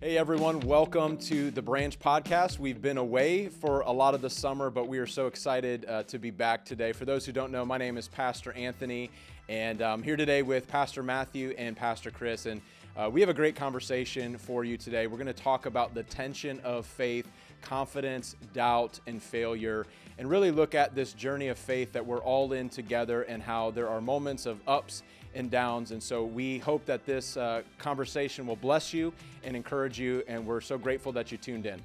Hey everyone, welcome to the Branch Podcast. We've been away for a lot of the summer, but we are so excited to be back today. For those who don't know, my name is Pastor Anthony, and I'm here today with Pastor Matthew and Pastor Chris, and we have a great conversation for you today. We're going to talk about the tension of faith, confidence, doubt, and failure, and really look at this journey of faith that we're all in together and how there are moments of ups and downs. And so we hope that this conversation will bless you and encourage you, and we're so grateful that you tuned in.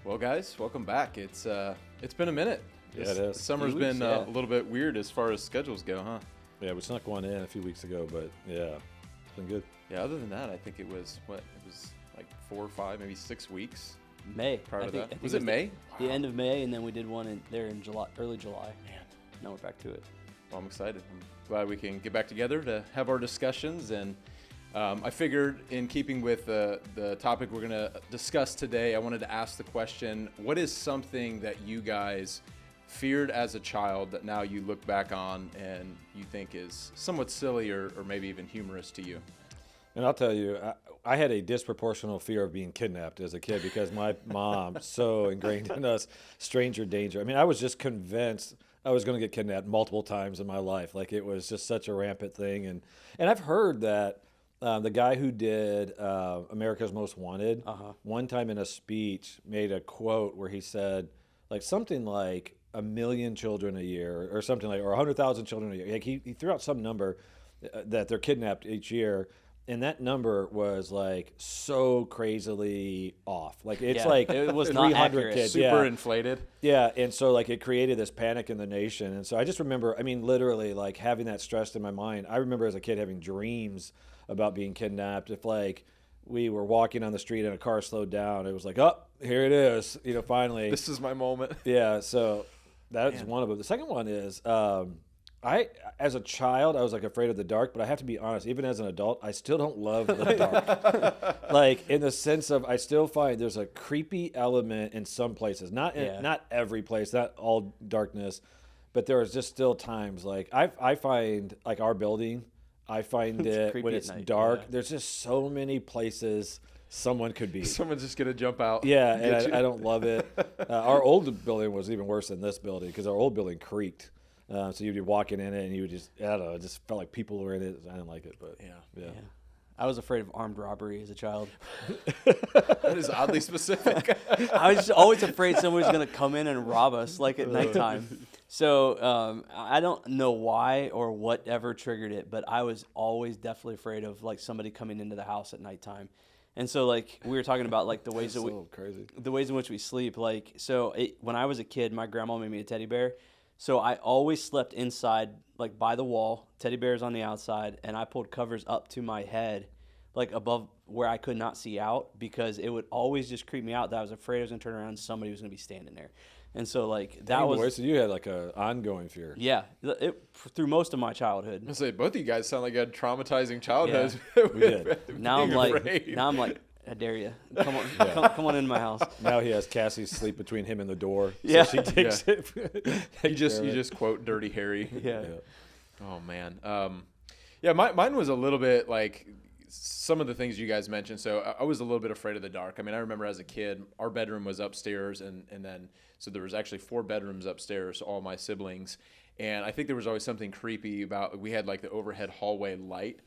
Well, guys, welcome back. It's been a minute. Yeah, it is. Summer's been a little bit weird as far as schedules go, huh? Yeah, we snuck one in a few weeks ago, but yeah, it's been good. Yeah, other than that, I think it was like 4 or 5, maybe 6 weeks. May. Prior to that. Was it May? The end of May, and then we did one in July, early July. Man. Now we're back to it. Well, I'm excited. I'm glad we can get back together to have our discussions. And I figured, in keeping with the topic we're going to discuss today, I wanted to ask the question, what is something that you guys feared as a child that now you look back on and you think is somewhat silly or maybe even humorous to you? And I'll tell you, I had a disproportional fear of being kidnapped as a kid because my mom so ingrained in us stranger danger. I mean, I was just convinced I was going to get kidnapped multiple times in my life. Like, it was just such a rampant thing. And I've heard that the guy who did America's Most Wanted, one time in a speech made a quote where he said, like, something like 1 million children a year or something like, or 100,000 children a year. Like, he threw out some number that they're kidnapped each year. And that number was like so crazily off. Like, it's like it was not 300 accurate. kids. Super inflated. Yeah, and so like it created this panic in the nation. And so I just remember, I mean, literally like having that stressed in my mind. I remember as a kid having dreams about being kidnapped. If like we were walking on the street and a car slowed down, it was like, oh, here it is, finally. This is my moment. Yeah, so that's one of them. The second one is, as a child, I was like afraid of the dark, but I have to be honest, even as an adult, I still don't love the dark. Like, in the sense of, I still find there's a creepy element in some places, not every place, not all darkness, but there is just still times, like, I find, like, our building, I find it when it's dark, there's just so many places someone could be. Someone's just going to jump out. Yeah, and I don't love it. Our old building was even worse than this building, because our old building creaked. So you'd be walking in it, and you would just, I don't know, it just felt like people were in it. I didn't like it, but yeah. I was afraid of armed robbery as a child. That is oddly specific. I was just always afraid someone was going to come in and rob us, like at nighttime. So I don't know why or whatever triggered it, but I was always definitely afraid of like somebody coming into the house at nighttime. And so, like, we were talking about like the ways the ways in which we sleep. Like, so when I was a kid, my grandma made me a teddy bear. So I always slept inside, like by the wall, teddy bears on the outside, and I pulled covers up to my head, like above where I could not see out, because it would always just creep me out that I was afraid I was going to turn around and somebody was going to be standing there. And so, like, that was... So you had, like, an ongoing fear. Yeah, through most of my childhood. I was say, both of you guys sound like you had traumatizing childhoods. Yeah, we did. Now I'm like, I dare you. Come on, come on into my house. Now he has Cassie sleep between him and the door. Yeah. So she takes it. You just quote Dirty Harry. Yeah. Oh man. Mine was a little bit like some of the things you guys mentioned. So I was a little bit afraid of the dark. I mean, I remember as a kid, our bedroom was upstairs, and then so there was actually 4 bedrooms upstairs, all my siblings, and I think there was always something creepy about. We had like the overhead hallway light.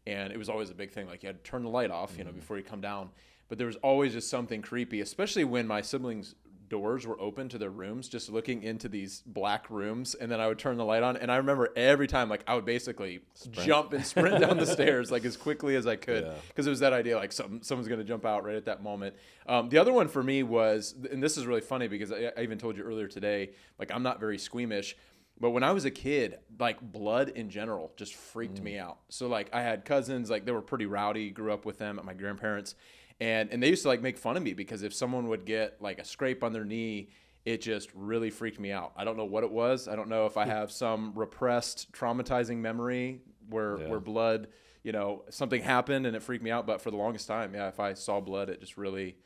And it was always a big thing, like you had to turn the light off, before you come down. But there was always just something creepy, especially when my siblings' doors were open to their rooms, just looking into these black rooms. And then I would turn the light on. And I remember every time, like, I would basically jump and sprint down the stairs, like, as quickly as I could. Because it was that idea, like, someone's going to jump out right at that moment. The other one for me was, and this is really funny because I even told you earlier today, like, I'm not very squeamish. But when I was a kid, like, blood in general just freaked me out. So, like, I had cousins, like, they were pretty rowdy, grew up with them at my grandparents. And they used to, like, make fun of me because if someone would get, like, a scrape on their knee, it just really freaked me out. I don't know what it was. I don't know if I have some repressed, traumatizing memory where blood, something happened and it freaked me out. But for the longest time, if I saw blood, it just really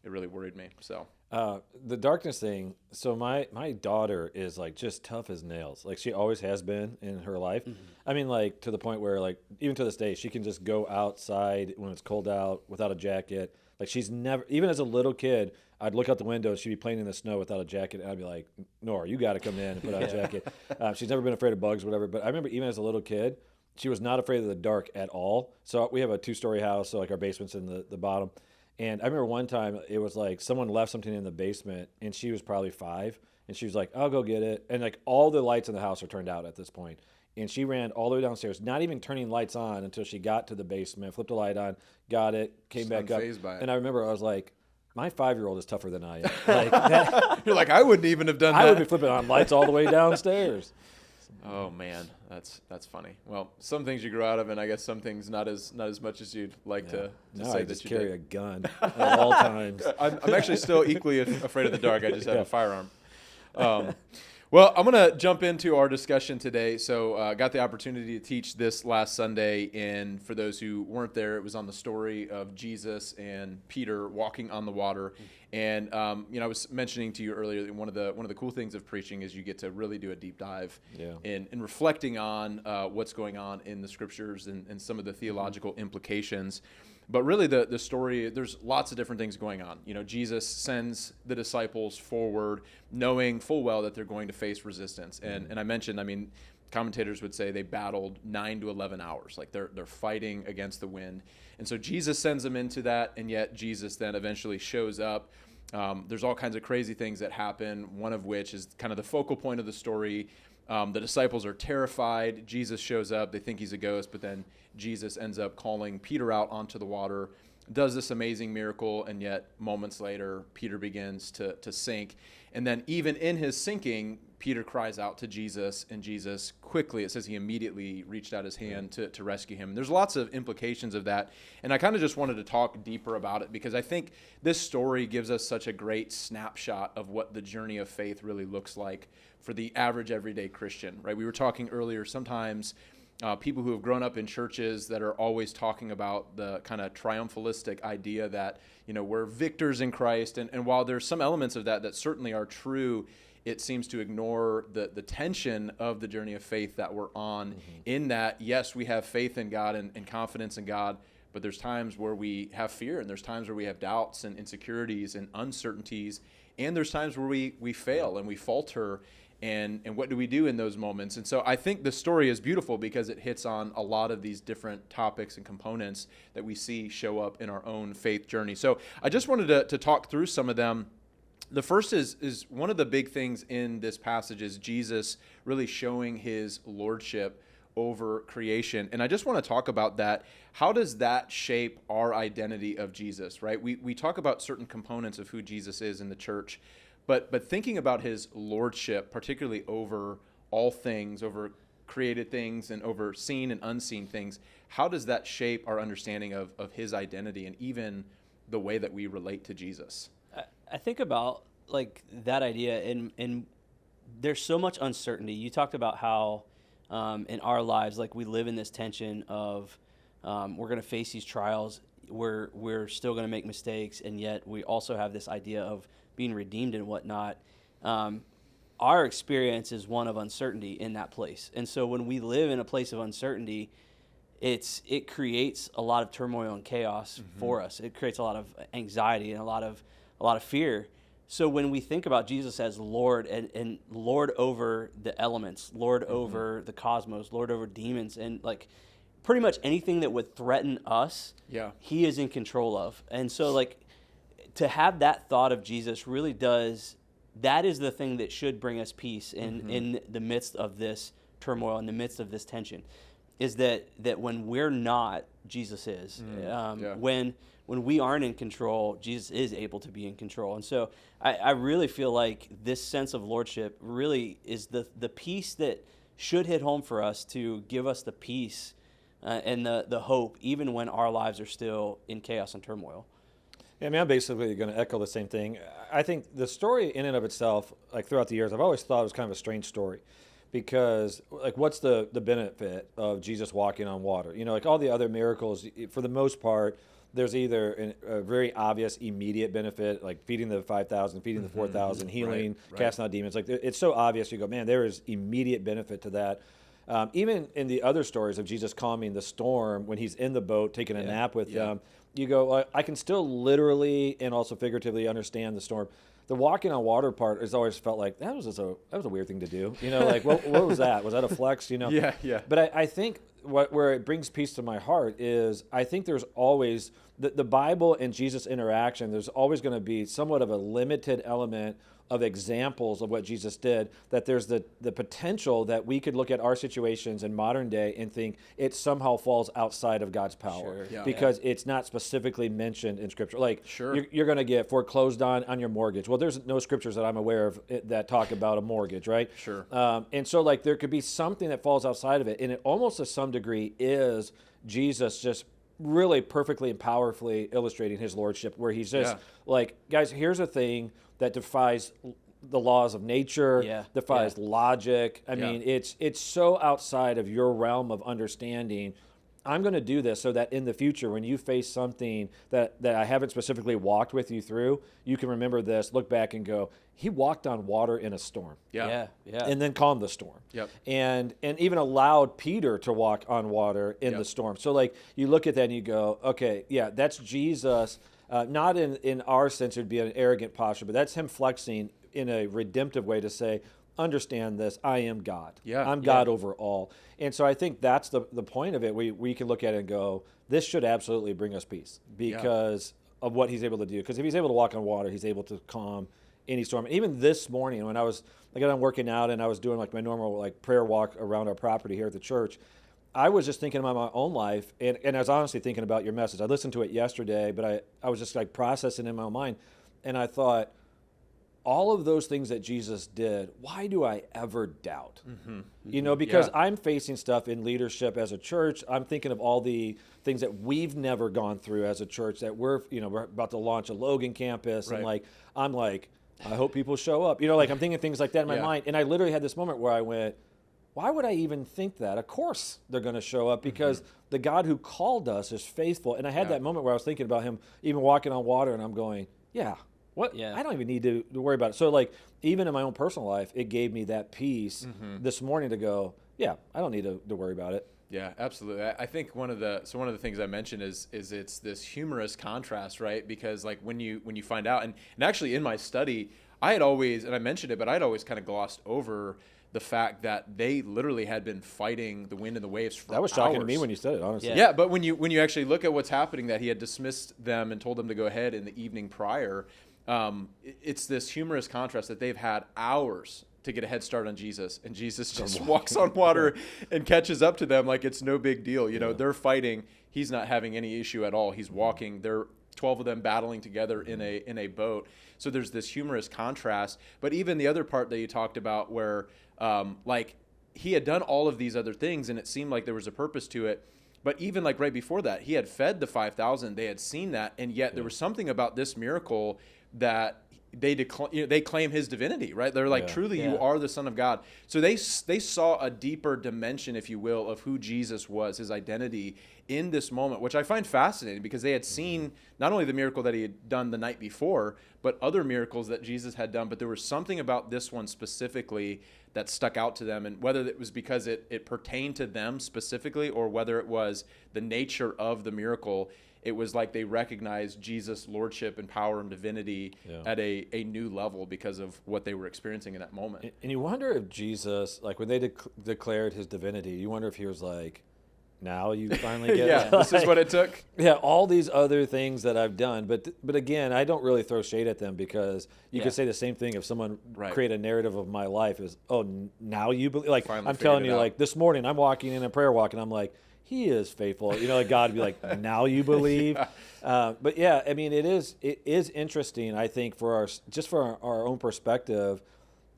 really worried me. So The darkness thing. So my daughter is like just tough as nails. Like she always has been in her life. I mean, like to the point where like even to this day, she can just go outside when it's cold out without a jacket. Like she's never, even as a little kid, I'd look out the window, she'd be playing in the snow without a jacket, and I'd be like, Nora, you got to come in and put on a jacket. She's never been afraid of bugs or whatever. But I remember even as a little kid, she was not afraid of the dark at all. So we have a 2-story house, so like our basement's in the bottom. And I remember one time it was like someone left something in the basement, and she was probably 5, and she was like, I'll go get it. And like all the lights in the house are turned out at this point. And she ran all the way downstairs, not even turning lights on until she got to the basement, flipped the light on, got it, came Just back up. unfazed by it. And I remember I was like, my 5-year-old is tougher than I am. Like that, you're like, I wouldn't even have done I that. would be flipping on lights all the way downstairs. Oh man, that's funny. Well, some things you grow out of, and I guess some things not as much as you'd like to No, say I that just you carry did. a gun at all times. I'm actually still equally afraid of the dark. I just have a firearm. Well, I'm going to jump into our discussion today. So got the opportunity to teach this last Sunday, and for those who weren't there, it was on the story of Jesus and Peter walking on the water. And I was mentioning to you earlier that one of the cool things of preaching is you get to really do a deep dive in reflecting on what's going on in the scriptures and some of the theological implications. But really the story, there's lots of different things going on. Jesus sends the disciples forward knowing full well that they're going to face resistance. And I mentioned, commentators would say they battled 9 to 11 hours. Like they're fighting against the wind. And so Jesus sends them into that, and yet Jesus then eventually shows up. There's all kinds of crazy things that happen, one of which is kind of the focal point of the story. The disciples are terrified. Jesus shows up. They think he's a ghost, but then Jesus ends up calling Peter out onto the water, does this amazing miracle, and yet moments later, Peter begins to sink. And then even in his sinking, Peter cries out to Jesus, and Jesus quickly, it says he immediately reached out his hand to rescue him. And there's lots of implications of that, and I kind of just wanted to talk deeper about it because I think this story gives us such a great snapshot of what the journey of faith really looks like for the average everyday Christian, right? We were talking earlier, sometimes people who have grown up in churches that are always talking about the kind of triumphalistic idea that, we're victors in Christ. And while there's some elements of that certainly are true, it seems to ignore the tension of the journey of faith that we're on in that, yes, we have faith in God and confidence in God, but there's times where we have fear, and there's times where we have doubts and insecurities and uncertainties, and there's times where we fail and we falter. And what do we do in those moments? And so I think the story is beautiful because it hits on a lot of these different topics and components that we see show up in our own faith journey. So I just wanted to talk through some of them. The first is one of the big things in this passage is Jesus really showing his lordship over creation. And I just want to talk about that. How does that shape our identity of Jesus, right? We talk about certain components of who Jesus is in the church. But thinking about his lordship, particularly over all things, over created things and over seen and unseen things, how does that shape our understanding of his identity and even the way that we relate to Jesus? I think about like that idea, and there's so much uncertainty. You talked about how in our lives, like we live in this tension of we're going to face these trials, we're still going to make mistakes, and yet we also have this idea of being redeemed and whatnot. Our experience is one of uncertainty in that place. And so when we live in a place of uncertainty, it creates a lot of turmoil and chaos for us. It creates a lot of anxiety and a lot of fear. So when we think about Jesus as Lord and Lord over the elements, Lord over the cosmos, Lord over demons, and like pretty much anything that would threaten us, he is in control of. And so like to have that thought of Jesus really that is the thing that should bring us peace in the midst of this turmoil, in the midst of this tension, is that when we're not, Jesus is. When we aren't in control, Jesus is able to be in control. And so I really feel like this sense of lordship really is the peace that should hit home for us to give us the peace and the hope, even when our lives are still in chaos and turmoil. Yeah, I'm basically going to echo the same thing. I think the story in and of itself, like throughout the years, I've always thought it was kind of a strange story because, like, what's the benefit of Jesus walking on water? Like all the other miracles, for the most part, there's either a very obvious immediate benefit, like feeding the 5,000, feeding the 4,000, healing, casting out demons. Like it's so obvious. You go, man, there is immediate benefit to that. Even in the other stories of Jesus calming the storm when he's in the boat taking a nap with them, you go, well, I can still literally and also figuratively understand the storm. The walking on water part has always felt like that was a weird thing to do. Like what was that? Was that a flex? Yeah. But I think where it brings peace to my heart is I think there's always the Bible and Jesus interaction. There's always going to be somewhat of a limited element of examples of what Jesus did, that there's the potential that we could look at our situations in modern day and think it somehow falls outside of God's power because it's not specifically mentioned in Scripture. Like you're going to get foreclosed on your mortgage. Well, there's no scriptures that I'm aware of that talk about a mortgage, right? Sure. And so like there could be something that falls outside of it, and it almost to some degree is Jesus just really perfectly and powerfully illustrating his lordship, where he's just like, guys, here's a thing that defies the laws of nature, defies logic. I mean, it's so outside of your realm of understanding. I'm going to do this so that in the future, when you face something that I haven't specifically walked with you through, you can remember this, look back and go, he walked on water in a storm. And then calmed the storm. And even allowed Peter to walk on water in the storm. So like you look at that and you go, okay, that's Jesus. Not in our sense, it would be an arrogant posture, but that's him flexing in a redemptive way to say, understand this, I am God. I'm God over all. And so I think that's the point of it. We can look at it and go, this should absolutely bring us peace because of what he's able to do. Because if he's able to walk on water, he's able to calm any storm. Even this morning when I got done working out and I was doing like my normal like prayer walk around our property here at the church, I was just thinking about my own life, and I was honestly thinking about your message. I listened to it yesterday, but I was just like processing in my own mind, and I thought, all of those things that Jesus did, why do I ever doubt? Because I'm facing stuff in leadership as a church. I'm thinking of all the things that we've never gone through as a church, that we're about to launch a Logan campus, and I'm like, I hope people show up. I'm thinking things like that in my mind, and I literally had this moment where I went, why would I even think that? Of course they're going to show up because the God who called us is faithful. And I had that moment where I was thinking about him even walking on water, and I'm going, what? I don't even need to worry about it. So like even in my own personal life, it gave me that peace this morning to go, I don't need to worry about it. Yeah, absolutely. I think one of the things I mentioned is it's this humorous contrast, right? Because like when you find out, and actually in my study, I had always, and I mentioned it, but I'd always kind of glossed over the fact that they literally had been fighting the wind and the waves for hours. That was shocking to me when you said it, honestly. Yeah, but when you actually look at what's happening, that he had dismissed them and told them to go ahead in the evening prior, it's this humorous contrast that they've had hours to get a head start on Jesus, and Jesus just walks on water and catches up to them like it's no big deal. They're fighting. He's not having any issue at all. He's walking. They're 12 of them battling together in a boat. So there's this humorous contrast. But even the other part that you talked about where like he had done all of these other things and it seemed like there was a purpose to it. But even like right before that, he had fed the 5,000. They had seen that. And yet there was something about this miracle that they claim his divinity, right? They're like, truly, you are the Son of God. So they saw a deeper dimension, if you will, of who Jesus was, his identity in this moment, which I find fascinating because they had seen not only the miracle that he had done the night before, but other miracles that Jesus had done. But there was something about this one specifically that stuck out to them. And whether it was because it pertained to them specifically or whether it was the nature of the miracle, it was like they recognized Jesus' lordship and power and divinity at a new level because of what they were experiencing in that moment. And you wonder if Jesus, like when they declared his divinity, you wonder if he was like, now you finally get it. This is what it took. Yeah, all these other things that I've done. But again, I don't really throw shade at them because you could say the same thing if someone create a narrative of my life is, now you believe. Like I'm telling you, like this morning I'm walking in a prayer walk and I'm like, he is faithful. Like God would be like, now you believe. But yeah, I mean, it is interesting, I think, for our own perspective,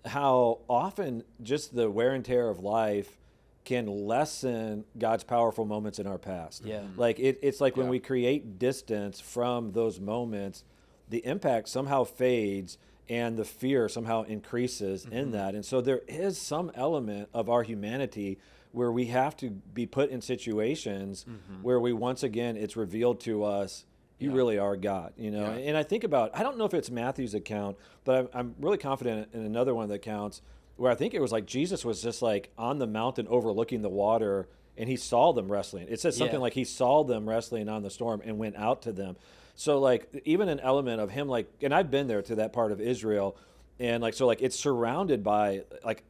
how often just the wear and tear of life can lessen God's powerful moments in our past. Like it's like when we create distance from those moments, the impact somehow fades and the fear somehow increases in that. And so there is some element of our humanity where we have to be put in situations where we, once again, it's revealed to us, You really are God, you know? And I think about, I don't know if it's Matthew's account, but I'm really confident in another one of the accounts where I think it was like Jesus was just like on the mountain overlooking the water, and he saw them wrestling. It says something like he saw them wrestling on the storm and went out to them. So like even an element of him, like, and I've been there to that part of Israel, and like, so like it's surrounded by like,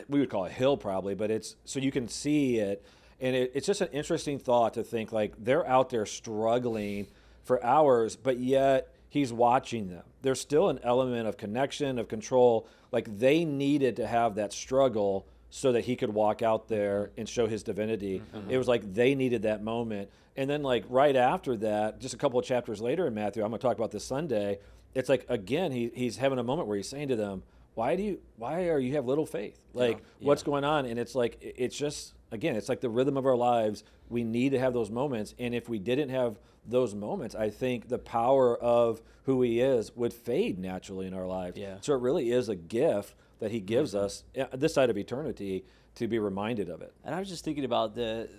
we would call it a hill probably, but it's, so you can see it. And it's just an interesting thought to think like they're out there struggling for hours, but yet he's watching them. There's still an element of connection, of control. Like they needed to have that struggle so that he could walk out there and show his divinity. It was like they needed that moment. And then like right after that, just a couple of chapters later in Matthew, I'm going to talk about this Sunday, it's like, again, he's having a moment where he's saying to them, why are you have little faith? Like what's going on? And it's like, it's just, again, it's like the rhythm of our lives. We need to have those moments. And if we didn't have those moments, I think the power of who he is would fade naturally in our lives. Yeah. So it really is a gift that he gives us this side of eternity to be reminded of it. And I was just thinking about the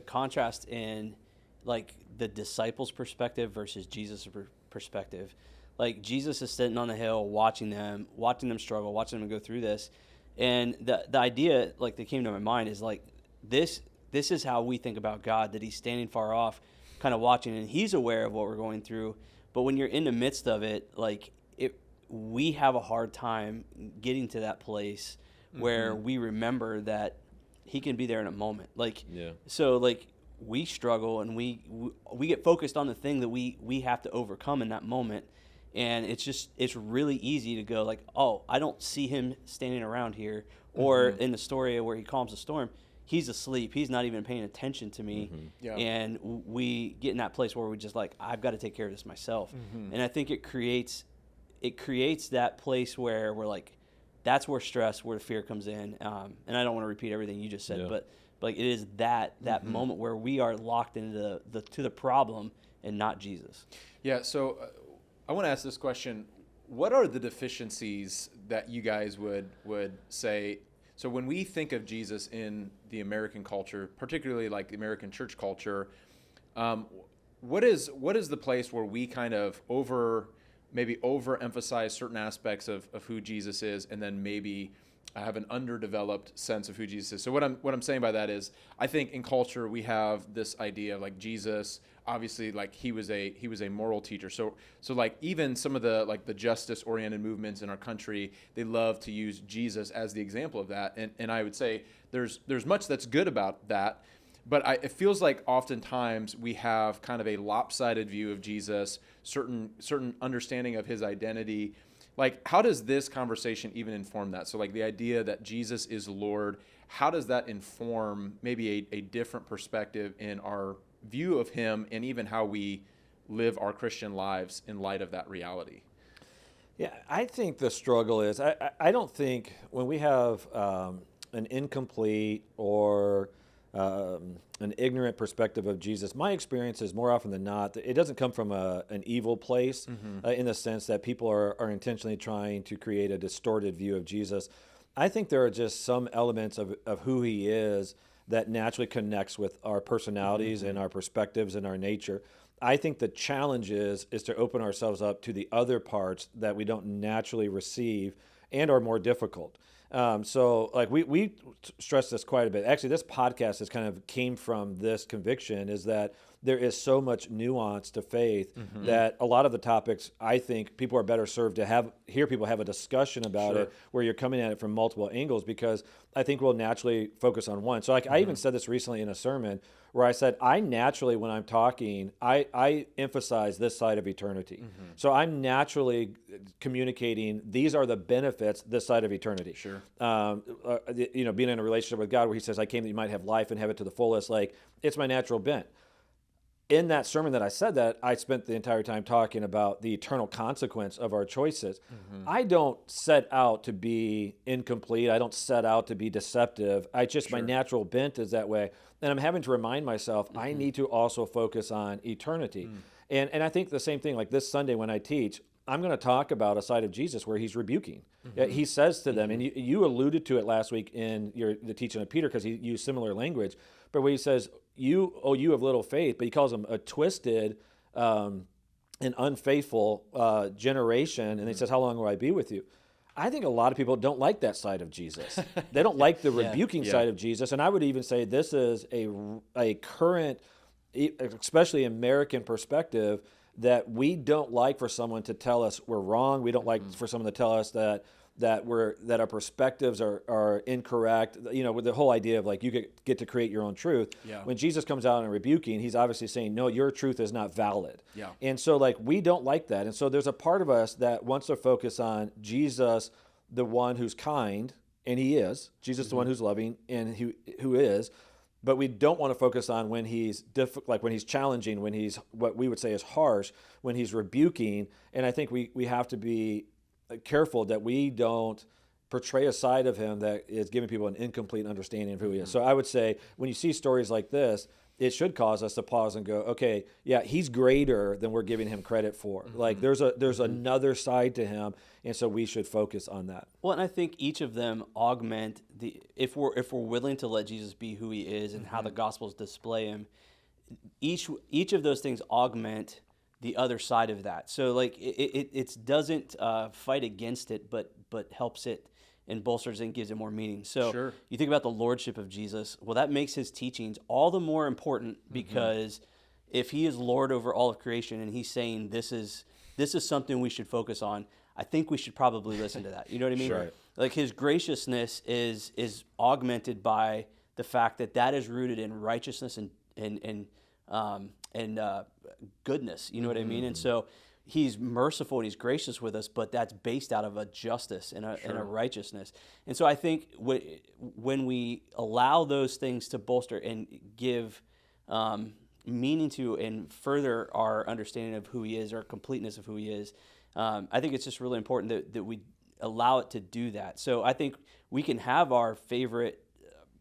contrast in like the disciples' perspective versus Jesus' perspective. Like Jesus is sitting on the hill watching them struggle, watching them go through this. And the idea like that came to my mind is like this is how we think about God, that he's standing far off, kind of watching, and he's aware of what we're going through. But when you're in the midst of it, like we have a hard time getting to that place where we remember that he can be there in a moment. Like, so like we struggle and we get focused on the thing that we have to overcome in that moment. And it's really easy to go like, oh, I don't see him standing around here. Or in the story where he calms the storm, he's asleep. He's not even paying attention to me. And we get in that place where we just like, I've got to take care of this myself. And I think it creates that place where we're like, that's where stress, where fear comes in. And I don't want to repeat everything you just said, but like it is that moment where we are locked into the problem and not Jesus. Yeah. So I want to ask this question. What are the deficiencies that you guys would say? So when we think of Jesus in the American culture, particularly like the American church culture, what is the place where we kind of overemphasize certain aspects of who Jesus is, and then maybe have an underdeveloped sense of who Jesus is? So what I'm saying by that is, I think in culture we have this idea of like Jesus, obviously like he was a moral teacher. So like even some of the like the justice oriented movements in our country, they love to use Jesus as the example of that. And I would say there's much that's good about that. But it feels like oftentimes we have kind of a lopsided view of Jesus, certain understanding of his identity. Like, how does this conversation even inform that? So, like, the idea that Jesus is Lord, how does that inform maybe a different perspective in our view of him, and even how we live our Christian lives in light of that reality? Yeah, I think the struggle is, I don't think when we have an incomplete or an ignorant perspective of Jesus, my experience is more often than not, it doesn't come from an evil place in the sense that people are intentionally trying to create a distorted view of Jesus. I think there are just some elements of who he is that naturally connects with our personalities and our perspectives and our nature. I think the challenge is to open ourselves up to the other parts that we don't naturally receive and are more difficult. So like we stress this quite a bit. Actually, this podcast has kind of came from this conviction, is that there is so much nuance to faith that a lot of the topics, I think people are better served to hear people have a discussion about it, where you're coming at it from multiple angles, because I think we'll naturally focus on one. So like I even said this recently in a sermon where I said, I naturally, when I'm talking, I emphasize this side of eternity. So I'm naturally communicating, these are the benefits this side of eternity. Being in a relationship with God where he says, I came that you might have life and have it to the fullest, like it's my natural bent. In that sermon that I said that, I spent the entire time talking about the eternal consequence of our choices. I don't set out to be incomplete. I don't set out to be deceptive. My natural bent is that way. And I'm having to remind myself, I need to also focus on eternity. And I think the same thing, like this Sunday when I teach, I'm going to talk about a side of Jesus where he's rebuking. He says to them, and you alluded to it last week in the teaching of Peter, because he used similar language, but where he says, you have little faith, but he calls them a twisted an unfaithful generation, and he says, how long will I be with you? I think a lot of people don't like that side of Jesus. They don't like the rebuking side of Jesus. And I would even say this is a current, especially American perspective, that we don't like for someone to tell us we're wrong. We don't like for someone to tell us that our perspectives are incorrect. You know, with the whole idea of like you get to create your own truth. Yeah. When Jesus comes out and rebuking, he's obviously saying, no, your truth is not valid. Yeah. And so like we don't like that. And so there's a part of us that wants to focus on Jesus, the one who's kind, and he is. Jesus, the one who's loving, and who is. But we don't want to focus on when he's like when he's challenging, when he's what we would say is harsh, when he's rebuking. And I think we have to be careful that we don't portray a side of him that is giving people an incomplete understanding of who he is. So I would say when you see stories like this, it should cause us to pause and go, okay, yeah, he's greater than we're giving him credit for. Like there's another side to him, and so we should focus on that. Well, and I think each of them augment if we're willing to let Jesus be who he is and how the Gospels display him. Each of those things augment the other side of that. So like it doesn't fight against it, but helps it and bolsters it and gives it more meaning. So you think about the lordship of Jesus. Well, that makes his teachings all the more important because if he is Lord over all of creation and he's saying this is something we should focus on, I think we should probably listen to that. You know what I mean? Sure. Like his graciousness is augmented by the fact that is rooted in righteousness and goodness. You know what I mean? And so he's merciful and he's gracious with us, but that's based out of a justice and a righteousness. And so I think when we allow those things to bolster and give meaning to and further our understanding of who he is, our completeness of who he is, I think it's just really important that we allow it to do that. So I think we can have our favorite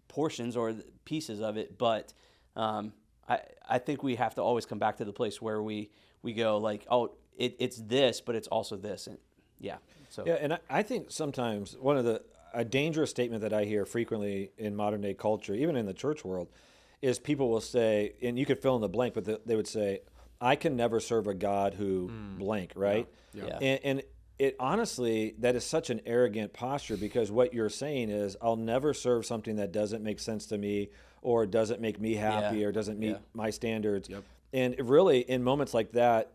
portions or pieces of it, but I think we have to always come back to the place where we go like, oh, it's this, but it's also this. And and I think sometimes a dangerous statement that I hear frequently in modern day culture, even in the church world, is people will say, and you could fill in the blank, but they would say, I can never serve a God who blank, right? Yeah. And it honestly, that is such an arrogant posture because what you're saying is, I'll never serve something that doesn't make sense to me or doesn't make me happy or doesn't meet my standards. Yep. And really, in moments like that,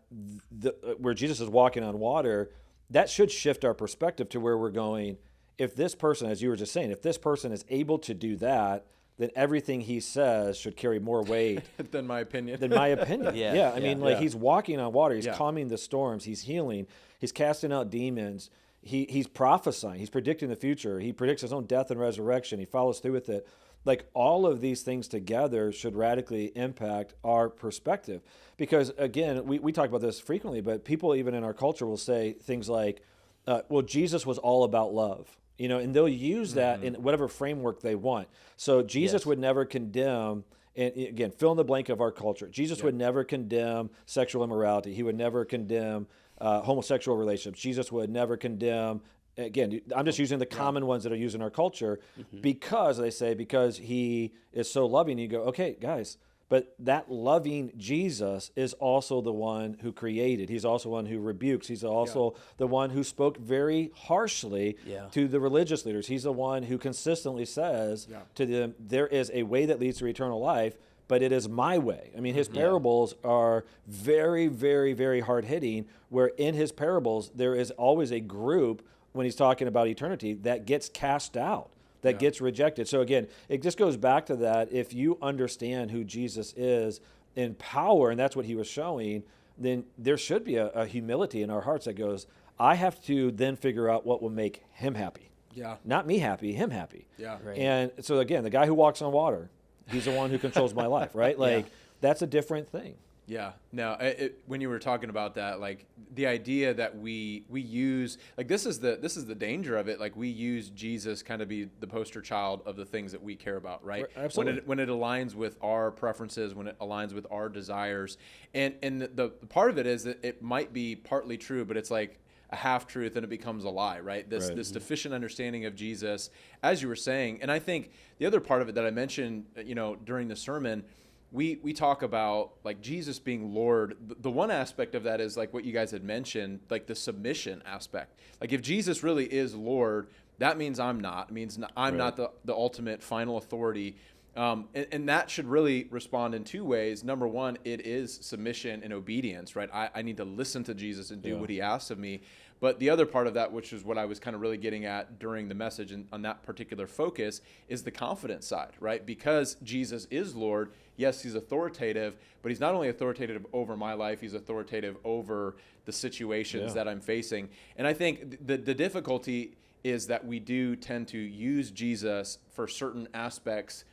where Jesus is walking on water, that should shift our perspective to where we're going. If this person, as you were just saying, if this person is able to do that, then everything he says should carry more weight than my opinion. I mean, he's walking on water. He's calming the storms. He's healing. He's casting out demons. He's prophesying. He's predicting the future. He predicts his own death and resurrection. He follows through with it. Like all of these things together should radically impact our perspective. Because again, we talk about this frequently, but people even in our culture will say things like, well, Jesus was all about love. You know, and they'll use that in whatever framework they want. So Jesus would never condemn, and again, fill in the blank of our culture. Jesus would never condemn sexual immorality. He would never condemn homosexual relationships. Jesus would never condemn, again, I'm just using the common ones that are used in our culture because he is so loving. You go, okay, guys, but that loving Jesus is also the one who created. He's also one who rebukes. He's also the one who spoke very harshly to the religious leaders. He's the one who consistently says to them, there is a way that leads to eternal life, but it is my way. I mean, his parables are very, very, very hard-hitting, where in his parables there is always a group, when he's talking about eternity, that gets cast out, that gets rejected. So again, it just goes back to that. If you understand who Jesus is in power, and that's what he was showing, then there should be a humility in our hearts that goes, I have to then figure out what will make him happy. Yeah. Not me happy, him happy. Yeah. Right. And so again, the guy who walks on water, he's the one who controls my life, right? Like that's a different thing. Yeah. No, when you were talking about that, like the idea that we use, like this is the danger of it. Like we use Jesus kind of be the poster child of the things that we care about, right? Absolutely. When it aligns with our preferences, when it aligns with our desires, and the part of it is that it might be partly true, but it's like a half truth and it becomes a lie, right? This deficient understanding of Jesus, as you were saying. And I think the other part of it that I mentioned, during the sermon, we talk about like Jesus being Lord. The one aspect of that is like what you guys had mentioned, like the submission aspect. Like if Jesus really is Lord, that means I'm not. It means I'm not the ultimate final authority. And that should really respond in two ways. Number one, it is submission and obedience, right? I need to listen to Jesus and do what he asks of me. But the other part of that, which is what I was kind of really getting at during the message and on that particular focus, is the confidence side, right? Because Jesus is Lord, yes, he's authoritative, but he's not only authoritative over my life, he's authoritative over the situations that I'm facing. And I think the difficulty is that we do tend to use Jesus for certain aspects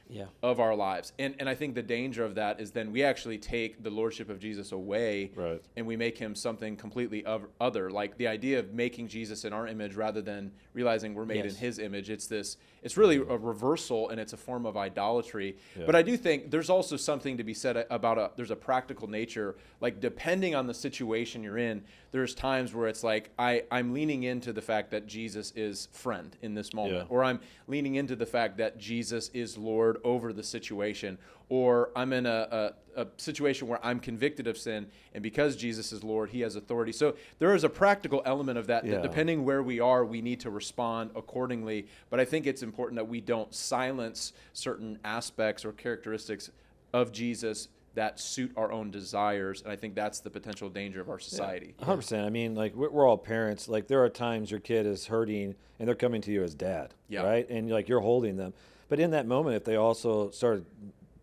of our lives. And I think the danger of that is then we actually take the lordship of Jesus away and we make him something completely other. Like the idea of making Jesus in our image rather than realizing we're made in his image. It's really a reversal and it's a form of idolatry. Yeah. But I do think there's also something to be said about there's a practical nature. Like depending on the situation you're in, there's times where it's like I'm leaning into the fact that Jesus is friend in this moment, or I'm leaning into the fact that Jesus is Lord over the situation, or I'm in a situation where I'm convicted of sin, and because Jesus is Lord, he has authority. So there is a practical element of that, that depending where we are, we need to respond accordingly. But I think it's important that we don't silence certain aspects or characteristics of Jesus that suit our own desires, and I think that's the potential danger of our society. 100%. I mean, like we're all parents. Like there are times your kid is hurting, and they're coming to you as dad, right? And like you're holding them, but in that moment, if they also started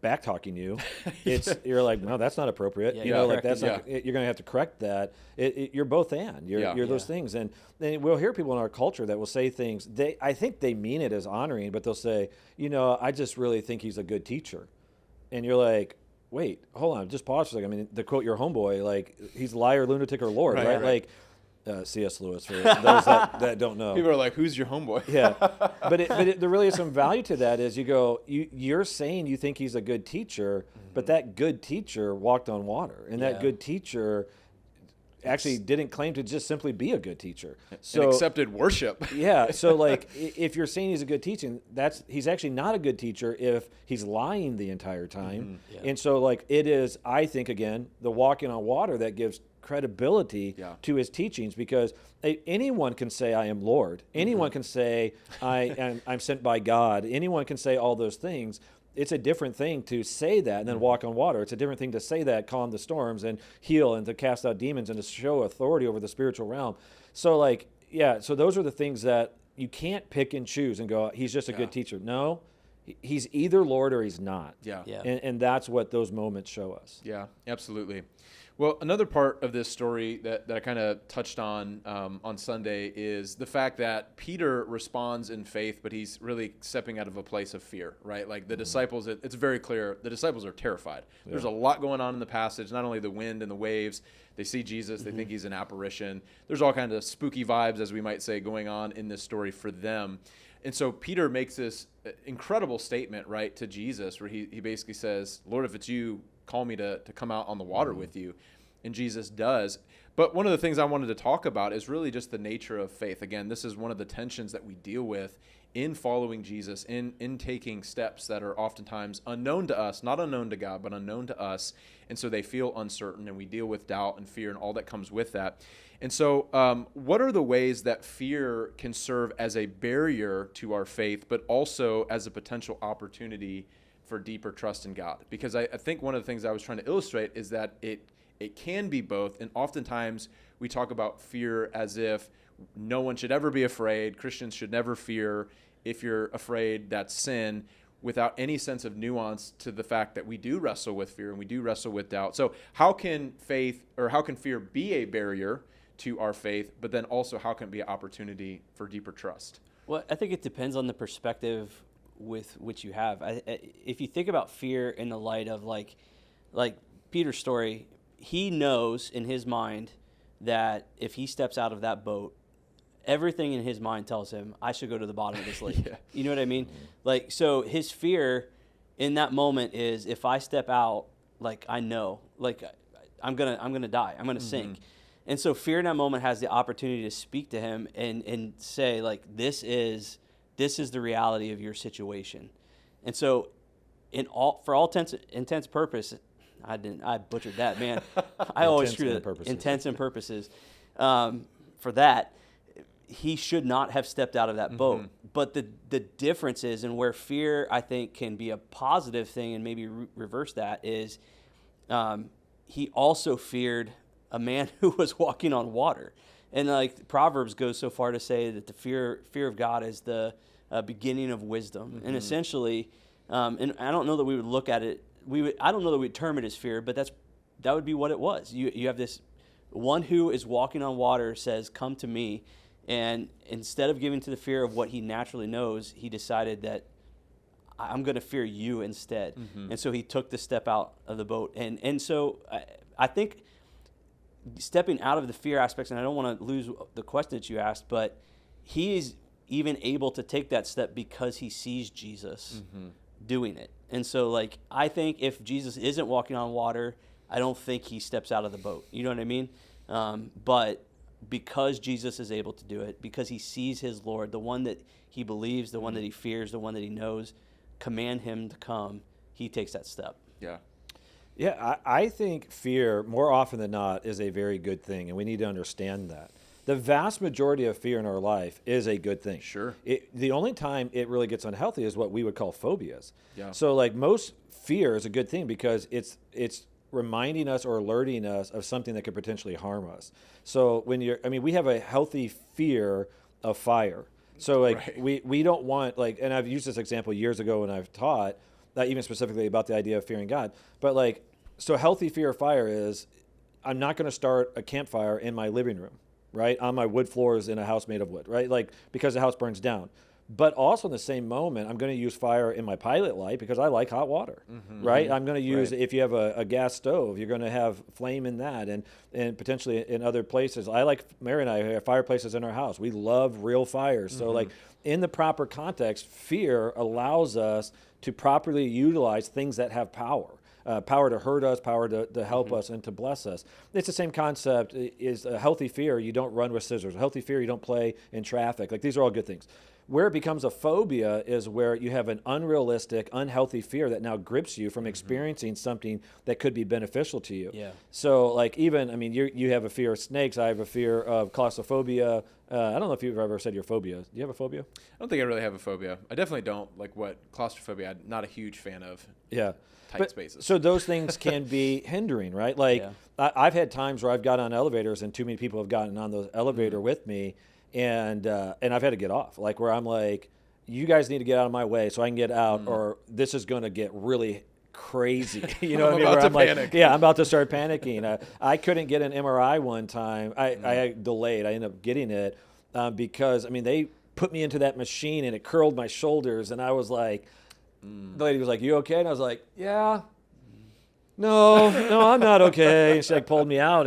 back talking you, you're like, no, that's not appropriate. You know, like that's not. You're going to have to correct that. You're both and you're those things, and then we'll hear people in our culture that will say things. I think they mean it as honoring, but they'll say, you know, I just really think he's a good teacher, and you're like, wait, hold on, just pause for a second. I mean, to quote your homeboy, like, he's liar, lunatic, or Lord, right? Like, C.S. Lewis, for those that don't know. People are like, who's your homeboy? But there really is some value to that is you're saying you think he's a good teacher, but that good teacher walked on water, and that good teacher actually didn't claim to just simply be a good teacher. So and accepted worship. So like if you're saying he's a good teacher, he's actually not a good teacher if he's lying the entire time. And so like it is, I think, again, the walking on water that gives credibility to his teachings, because anyone can say I am Lord. Anyone can say I'm sent by God. Anyone can say all those things. It's a different thing to say that and then walk on water. It's a different thing to say that, calm the storms and heal and to cast out demons and to show authority over the spiritual realm. So like, so those are the things that you can't pick and choose and go, he's just a good teacher. No, he's either Lord or he's not. And that's what those moments show us. Yeah, absolutely. Well, another part of this story that I kind of touched on Sunday is the fact that Peter responds in faith, but he's really stepping out of a place of fear, right? Like the disciples, it's very clear, the disciples are terrified. There's a lot going on in the passage, not only the wind and the waves. They see Jesus, they think he's an apparition. There's all kinds of spooky vibes, as we might say, going on in this story for them. And so Peter makes this incredible statement, right, to Jesus, where he basically says, Lord, if it's you, call me to come out on the water with you. And Jesus does. But one of the things I wanted to talk about is really just the nature of faith. Again, this is one of the tensions that we deal with in following Jesus, in taking steps that are oftentimes unknown to us, not unknown to God, but unknown to us. And so they feel uncertain, and we deal with doubt and fear and all that comes with that. And so what are the ways that fear can serve as a barrier to our faith, but also as a potential opportunity for deeper trust in God? Because I think one of the things I was trying to illustrate is that it can be both, and oftentimes we talk about fear as if no one should ever be afraid, Christians should never fear. If you're afraid, that's sin, without any sense of nuance to the fact that we do wrestle with fear and we do wrestle with doubt. So how can fear be a barrier to our faith, but then also how can it be an opportunity for deeper trust? Well, I think it depends on the perspective with which you have. If you think about fear in the light of like Peter's story, he knows in his mind that if he steps out of that boat, everything in his mind tells him, I should go to the bottom of this lake. You know what I mean? Like, so his fear in that moment is, if I step out, like, I know, like, I'm gonna die. I'm gonna sink. And so fear in that moment has the opportunity to speak to him and say, like, this is the reality of your situation. And so for all intents purpose, I butchered that, man. I always screw it. Intents and purposes. For that, he should not have stepped out of that boat. But the difference is, and where fear, I think, can be a positive thing and maybe reverse that, is he also feared a man who was walking on water. And like Proverbs goes so far to say that the fear of God is the beginning of wisdom. And essentially, and I don't know that we would look at it, I don't know that we'd term it as fear, but that would be what it was. You have this one who is walking on water says, "Come to me." And instead of giving to the fear of what he naturally knows, he decided that I'm going to fear you instead. And so he took the step out of the boat. And so I think stepping out of the fear aspects, and I don't want to lose the question that you asked, but he is even able to take that step because he sees Jesus doing it. And so, like, I think if Jesus isn't walking on water, I don't think he steps out of the boat. You know what I mean? But because Jesus is able to do it, because he sees his Lord, the one that he believes, the one that he fears, the one that he knows, command him to come, he takes that step. Yeah. Yeah, I think fear, more often than not, is a very good thing, and we need to understand that. The vast majority of fear in our life is a good thing. Sure. The only time it really gets unhealthy is what we would call phobias. Yeah. So, like, most fear is a good thing because it's reminding us or alerting us of something that could potentially harm us. So we have a healthy fear of fire. So like we don't want, like, and I've used this example years ago when I've taught, even specifically about the idea of fearing God, but like, so healthy fear of fire is, I'm not going to start a campfire in my living room, right? On my wood floors in a house made of wood, right? Like, because the house burns down. But also in the same moment, I'm going to use fire in my pilot light because I like hot water, right? I'm going to use, if you have a gas stove, you're going to have flame in that, and potentially in other places. Mary and I have fireplaces in our house. We love real fires. So like, in the proper context, fear allows us to properly utilize things that have power. Power to hurt us, power to help us, and to bless us. It's the same concept. Is a healthy fear, you don't run with scissors. A healthy fear, you don't play in traffic. Like, these are all good things. Where it becomes a phobia is where you have an unrealistic, unhealthy fear that now grips you from experiencing something that could be beneficial to you. Yeah. So, like, even, I mean, you have a fear of snakes. I have a fear of claustrophobia. I don't know if you've ever said your phobia. Do you have a phobia? I don't think I really have a phobia. I definitely don't. Like, what claustrophobia, I'm not a huge fan of. Yeah. Tight spaces. So those things can be hindering, right? Like, I've had times where I've got on elevators and too many people have gotten on the elevator with me, and I've had to get off. Like, where I'm like, you guys need to get out of my way so I can get out, or this is going to get really crazy. You know what I mean? Where I'm like, I'm about to start panicking. I couldn't get an MRI one time. I delayed. I ended up getting it because, I mean, they put me into that machine and it curled my shoulders, and I was like, the lady was like, "You okay?" And I was like, "Yeah, no, I'm not okay." And she like pulled me out,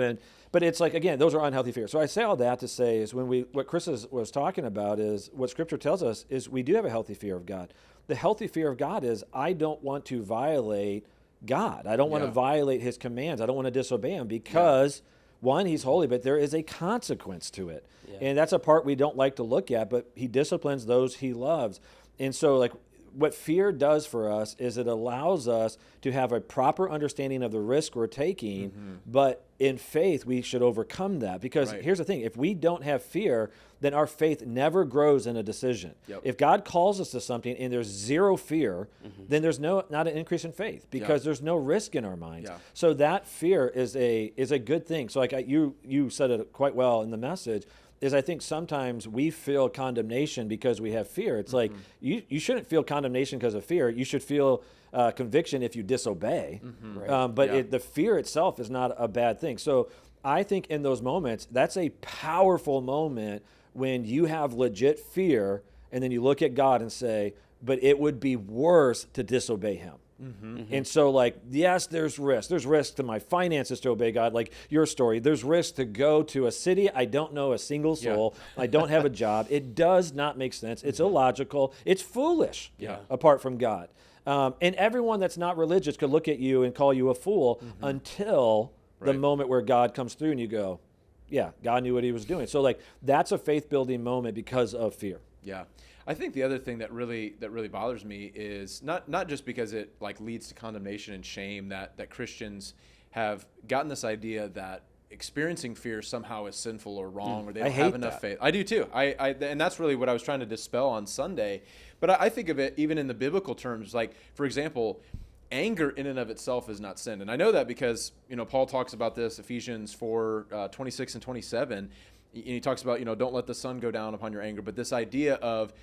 but it's like, again, those are unhealthy fears. So I say all that to say is what Chris was talking about is what Scripture tells us is we do have a healthy fear of God. The healthy fear of God is, I don't want to violate God. I don't want to violate His commands. I don't want to disobey Him because, one, He's holy, but there is a consequence to it. Yeah. And that's a part we don't like to look at, but He disciplines those He loves. And so, like, what fear does for us is it allows us to have a proper understanding of the risk we're taking, but in faith, we should overcome that. Because here's the thing, if we don't have fear, then our faith never grows in a decision. Yep. If God calls us to something and there's zero fear, then there's not an increase in faith because there's no risk in our minds. Yeah. So that fear is a good thing. So like you said it quite well in the message, is I think sometimes we feel condemnation because we have fear. It's like, you shouldn't feel condemnation because of fear. You should feel conviction if you disobey. But the fear itself is not a bad thing. So I think in those moments, that's a powerful moment when you have legit fear and then you look at God and say, but it would be worse to disobey Him. And so, like, yes, there's risk. There's risk to my finances to obey God, like your story. There's risk to go to a city I don't know a single soul. I don't have a job. It does not make sense. It's illogical. It's foolish apart from God. And everyone that's not religious could look at you and call you a fool until the moment where God comes through and you go, yeah, God knew what He was doing. So, like, that's a faith-building moment because of fear. Yeah. I think the other thing that really bothers me is not just because it like leads to condemnation and shame that Christians have gotten this idea that experiencing fear somehow is sinful or wrong, or they don't have enough faith. I do too. And that's really what I was trying to dispel on Sunday. But I think of it even in the biblical terms, like, for example, anger in and of itself is not sin. And I know that because, Paul talks about this, Ephesians 4, 26 and 27. And he talks about, don't let the sun go down upon your anger. But this idea of,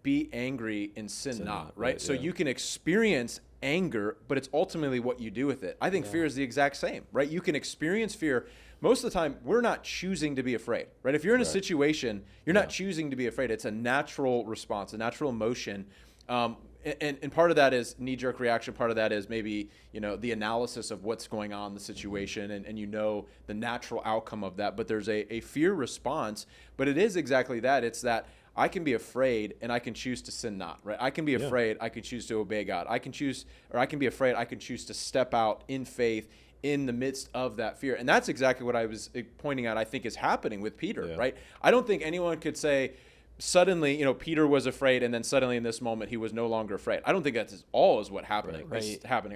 be angry and sin not, right? So you can experience anger, but it's ultimately what you do with it. I think fear is the exact same, right? You can experience fear. Most of the time, we're not choosing to be afraid, right? If you're in a situation, you're not choosing to be afraid. It's a natural response, a natural emotion. And part of that is knee-jerk reaction. Part of that is maybe, the analysis of what's going on in the situation and the natural outcome of that. But there's a fear response. But it is exactly that. It's that I can be afraid and I can choose to sin not, right? I can be afraid. I can choose to obey God. I can be afraid. I can choose to step out in faith in the midst of that fear. And that's exactly what I was pointing out, I think is happening with Peter, right? I don't think anyone could say, suddenly, Peter was afraid, and then suddenly in this moment he was no longer afraid. I don't think that's all is what happening.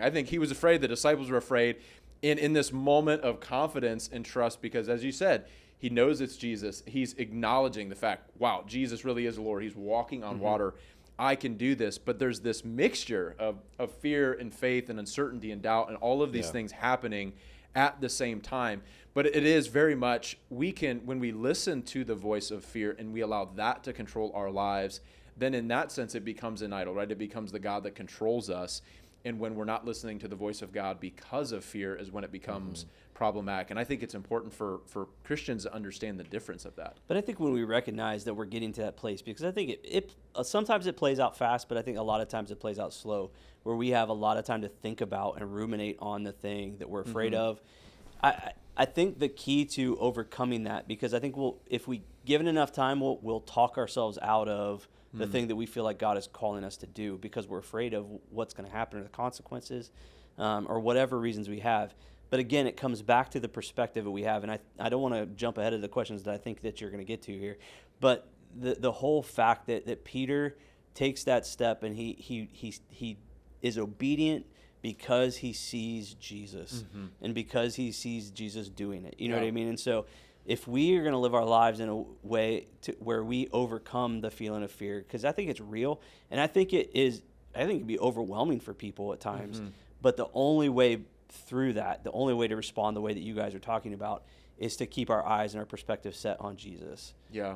I think he was afraid. The disciples were afraid. In this moment of confidence and trust, because as you said, he knows it's Jesus. He's acknowledging the fact, wow, Jesus really is the Lord. He's walking on water. I can do this. But there's this mixture of fear and faith and uncertainty and doubt and all of these things happening at the same time. But it is very much, when we listen to the voice of fear and we allow that to control our lives, then in that sense it becomes an idol, right? It becomes the God that controls us. And when we're not listening to the voice of God because of fear is when it becomes problematic. And I think it's important for Christians to understand the difference of that. But I think when we recognize that we're getting to that place, because I think it sometimes it plays out fast, but I think a lot of times it plays out slow, where we have a lot of time to think about and ruminate on the thing that we're afraid of. I think the key to overcoming that, because I think if we give it enough time, we'll talk ourselves out of the thing that we feel like God is calling us to do, because we're afraid of what's going to happen or the consequences, or whatever reasons we have. But again, it comes back to the perspective that we have, and I don't want to jump ahead of the questions that I think that you're going to get to here, but the whole fact that Peter takes that step and he is obedient because he sees Jesus and because he sees Jesus doing it. You know what I mean? And so if we are going to live our lives in a way where we overcome the feeling of fear, because I think it's real, and I think it can be overwhelming for people at times, but the only way through that, the only way to respond the way that you guys are talking about, is to keep our eyes and our perspective set on Jesus. Yeah.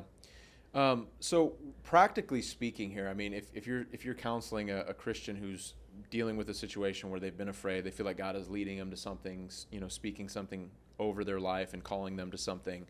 So practically speaking here, I mean, if you're counseling a Christian who's dealing with a situation where they've been afraid, they feel like God is leading them to something, speaking something over their life and calling them to something,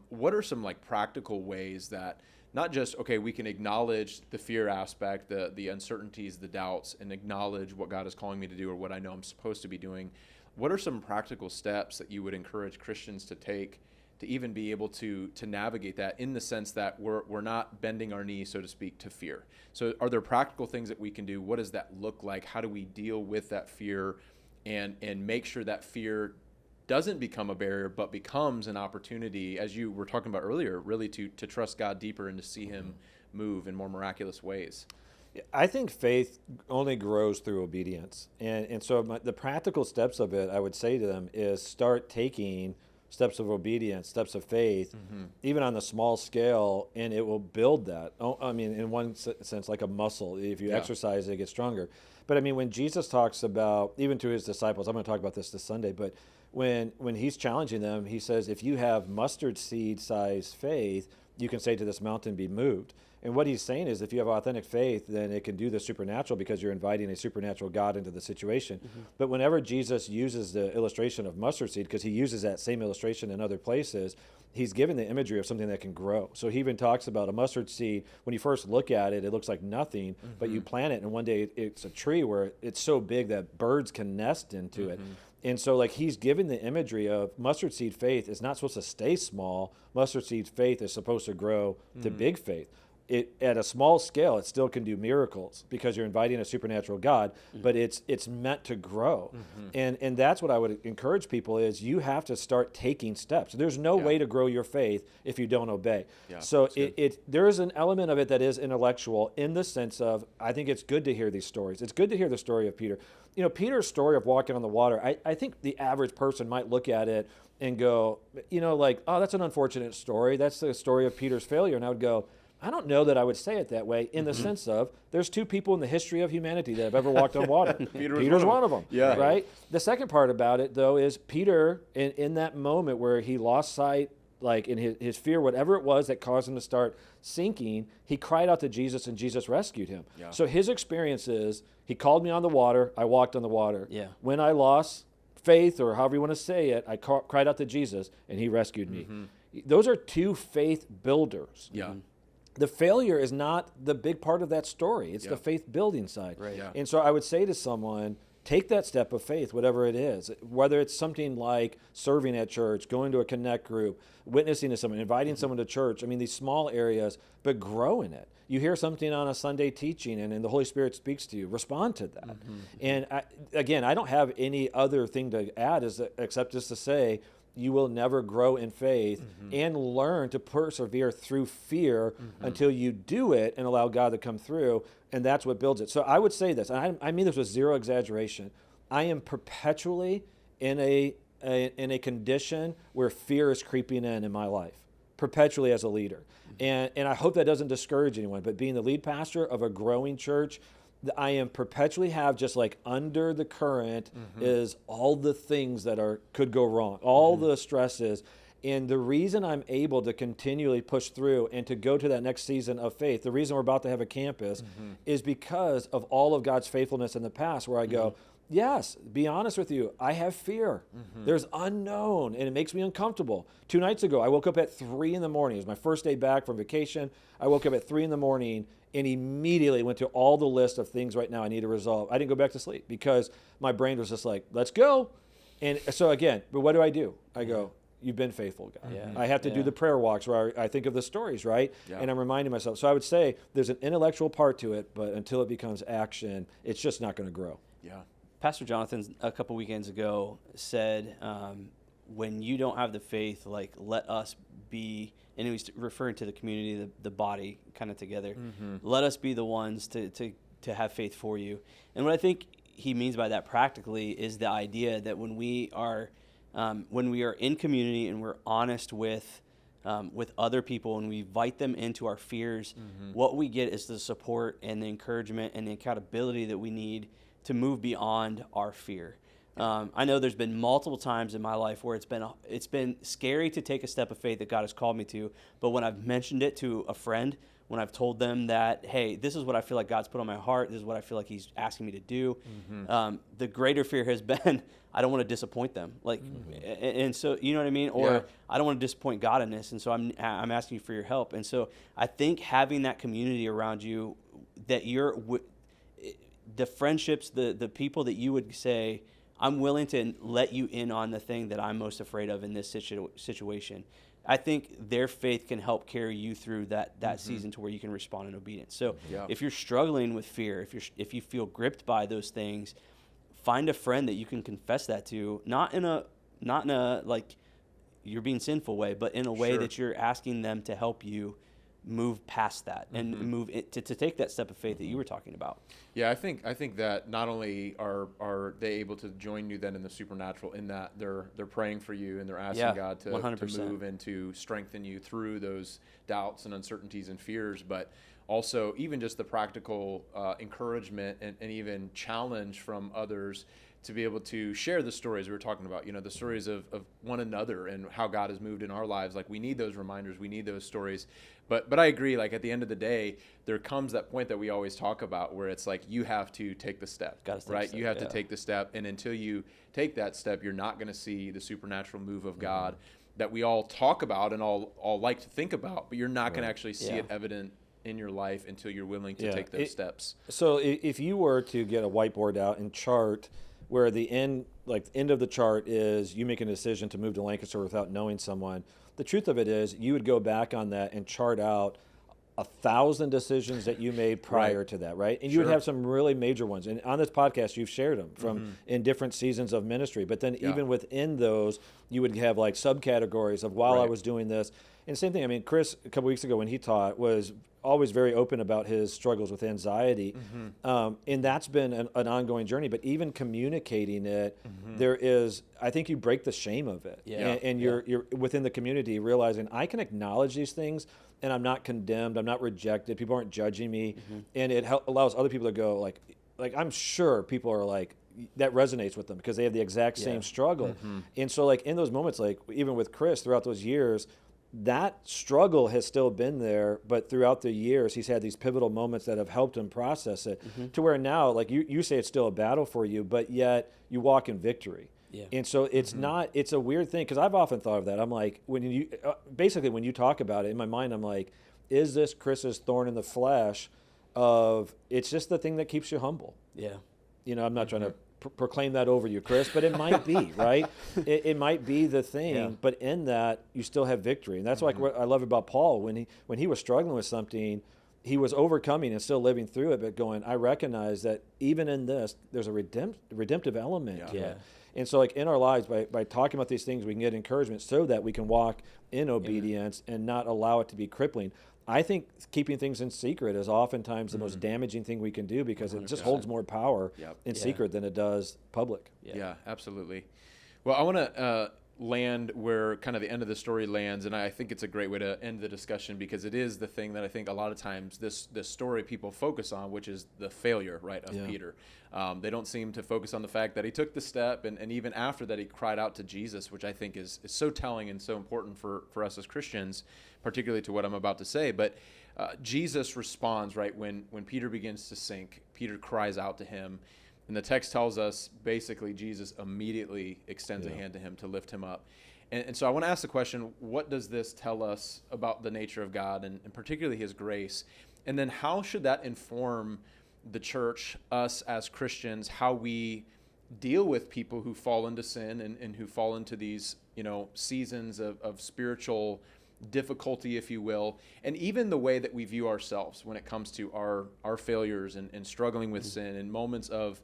what are some like practical ways that not just, okay, we can acknowledge the fear aspect, the uncertainties, the doubts, and acknowledge what God is calling me to do or what I know I'm supposed to be doing. What are some practical steps that you would encourage Christians to take to even be able to navigate that, in the sense that we're not bending our knee, so to speak, to fear? So are there practical things that we can do? What does that look like? How do we deal with that fear and make sure that fear doesn't become a barrier, but becomes an opportunity, as you were talking about earlier, really to trust God deeper and to see him move in more miraculous ways? I think faith only grows through obedience. And so the practical steps of it, I would say to them, is start taking steps of obedience, steps of faith, even on the small scale, and it will build that. I mean, in one sense, like a muscle. If you exercise it, it gets stronger. But I mean, when Jesus talks about, even to his disciples, I'm going to talk about this Sunday, but when he's challenging them, he says, if you have mustard seed size faith, you can say to this mountain, be moved. And what he's saying is, if you have authentic faith, then it can do the supernatural, because you're inviting a supernatural God into the situation. But whenever Jesus uses the illustration of mustard seed, because he uses that same illustration in other places, he's given the imagery of something that can grow. So he even talks about a mustard seed. When you first look at it, it looks like nothing, but you plant it, and one day it's a tree where it's so big that birds can nest into it. And so like he's given the imagery of mustard seed faith is not supposed to stay small. Mustard seed faith is supposed to grow to big faith. it at a small scale, it still can do miracles because you're inviting a supernatural God, but it's meant to grow. And that's what I would encourage people is you have to start taking steps. There's no way to grow your faith if you don't obey. So there is an element of it that is intellectual in the sense of, I think it's good to hear these stories. It's good to hear the story of Peter. Peter's story of walking on the water, I think the average person might look at it and go, like, oh, that's an unfortunate story. That's the story of Peter's failure. And I would go, I don't know that I would say it that way in the sense of there's two people in the history of humanity that have ever walked on water. Peter's one of them. Yeah. Right? The second part about it, though, is Peter, in that moment where he lost sight, like in his fear, whatever it was that caused him to start sinking, he cried out to Jesus and Jesus rescued him. Yeah. So his experience is, he called me on the water, I walked on the water. Yeah. When I lost faith, or however you want to say it, I cried out to Jesus and he rescued me. Those are two faith builders. Yeah. The failure is not the big part of that story. It's the faith building side. Right. Yeah. And so I would say to someone, take that step of faith, whatever it is, whether it's something like serving at church, going to a connect group, witnessing to someone, inviting someone to church. I mean, these small areas, but grow in it. You hear something on a Sunday teaching and the Holy Spirit speaks to you, respond to that. And I don't have any other thing to add except just to say, you will never grow in faith and learn to persevere through fear until you do it and allow God to come through, and that's what builds it. So I would say this, and I mean this with zero exaggeration. I am perpetually in a condition where fear is creeping in my life, perpetually as a leader. And I hope that doesn't discourage anyone, but being the lead pastor of a growing church, I am perpetually have just like under the current is all the things that could go wrong, all the stresses. And the reason I'm able to continually push through and to go to that next season of faith, the reason we're about to have a campus is because of all of God's faithfulness in the past, where I go, yes, be honest with you, I have fear. There's unknown, and it makes me uncomfortable. 2 nights ago, I woke up at 3 in the morning. It was my first day back from vacation. I woke up at 3 in the morning and immediately went to all the list of things right now I need to resolve. I didn't go back to sleep because my brain was just like, let's go. And so again, but what do? I go, you've been faithful, God. I have to do the prayer walks where I think of the stories, right? And I'm reminding myself. So I would say there's an intellectual part to it, but until it becomes action, it's just not going to grow. Yeah. Pastor Jonathan, a couple weekends ago, said, when you don't have the faith, like, let us be, and he was referring to the community, the body kind of together. Let us be the ones to have faith for you. And what I think he means by that practically is the idea that when we are in community and we're honest with other people and we invite them into our fears, what we get is the support and the encouragement and the accountability that we need to move beyond our fear. I know there's been multiple times in my life where it's been scary to take a step of faith that God has called me to, but when I've mentioned it to a friend, when I've told them that, hey, this is what I feel like God's put on my heart, this is what I feel like he's asking me to do, the greater fear has been, I don't want to disappoint them. Like, and so, you know what I mean? Or I don't want to disappoint God in this, and so I'm asking you for your help. And so I think having that community around you, that the friendships, the people that you would say, I'm willing to let you in on the thing that I'm most afraid of in this situation. I think their faith can help carry you through that season to where you can respond in obedience. So if you're struggling with fear, if you feel gripped by those things, find a friend that you can confess that to, not in a like you're being sinful way, but in a way that you're asking them to help you move past that and move it to take that step of faith that you were talking about. Yeah, I think that not only are they able to join you then in the supernatural, in that they're praying for you and they're asking God to move and to strengthen you through those doubts and uncertainties and fears, but also even just the practical encouragement and even challenge from others to be able to share the stories we were talking about, the stories of one another and how God has moved in our lives. Like, we need those reminders, we need those stories. But I agree, like, at the end of the day, there comes that point that we always talk about where it's like, you have to take the step, right? You have to take the step. And until you take that step, you're not going to see the supernatural move of God that we all talk about and all like to think about, but you're not going to actually see it evident in your life until you're willing to take those steps. So if you were to get a whiteboard out and chart where the end of the chart is you making a decision to move to Lancaster without knowing someone, the truth of it is you would go back on that and chart out 1,000 decisions that you made prior to that, right? And you would have some really major ones. And on this podcast, you've shared them from in different seasons of ministry. But then even within those, you would have like subcategories of while I was doing this. And same thing, I mean, Chris, a couple weeks ago when he taught, was always very open about his struggles with anxiety. And that's been an ongoing journey. But even communicating it, there is, I think you break the shame of it. And you're within the community realizing I can acknowledge these things and I'm not condemned, I'm not rejected, people aren't judging me. And it allows other people to go like I'm sure people are like, that resonates with them because they have the exact same struggle. And so like in those moments, like even with Chris throughout those years, that struggle has still been there, but throughout the years, he's had these pivotal moments that have helped him process it to where now, like you say it's still a battle for you, but yet you walk in victory. And so it's not, it's a weird thing, because I've often thought of that. I'm like, when you, basically when you talk about it, in my mind, I'm like, is this Chris's thorn in the flesh of, it's just the thing that keeps you humble. You know, I'm not trying to proclaim that over you, Chris, but it might be, right? It might be the thing, but in that you still have victory. And that's like what I love about Paul. When he was struggling with something, he was overcoming and still living through it, but going, I recognize that even in this, there's a redemptive element to it. And so like in our lives, by talking about these things, we can get encouragement so that we can walk in obedience and not allow it to be crippling. I think keeping things in secret is oftentimes the most damaging thing we can do, because 100%. It just holds more power in secret than it does public. Yeah, absolutely. Well, I want to land where kind of the end of the story lands, and I think it's a great way to end the discussion, because it is the thing that I think a lot of times this story people focus on, which is the failure, right, of Peter. They don't seem to focus on the fact that he took the step, and even after that he cried out to Jesus, which I think is so telling and so important for us as Christians, particularly to what I'm about to say. But Jesus responds, right, when Peter begins to sink. Peter cries out to him. And the text tells us basically Jesus immediately extends a hand to him to lift him up. And so I want to ask the question, what does this tell us about the nature of God and particularly his grace? And then how should that inform the church, us as Christians, how we deal with people who fall into sin and who fall into these, seasons of spiritual difficulty, if you will, and even the way that we view ourselves when it comes to our failures and struggling with sin and moments of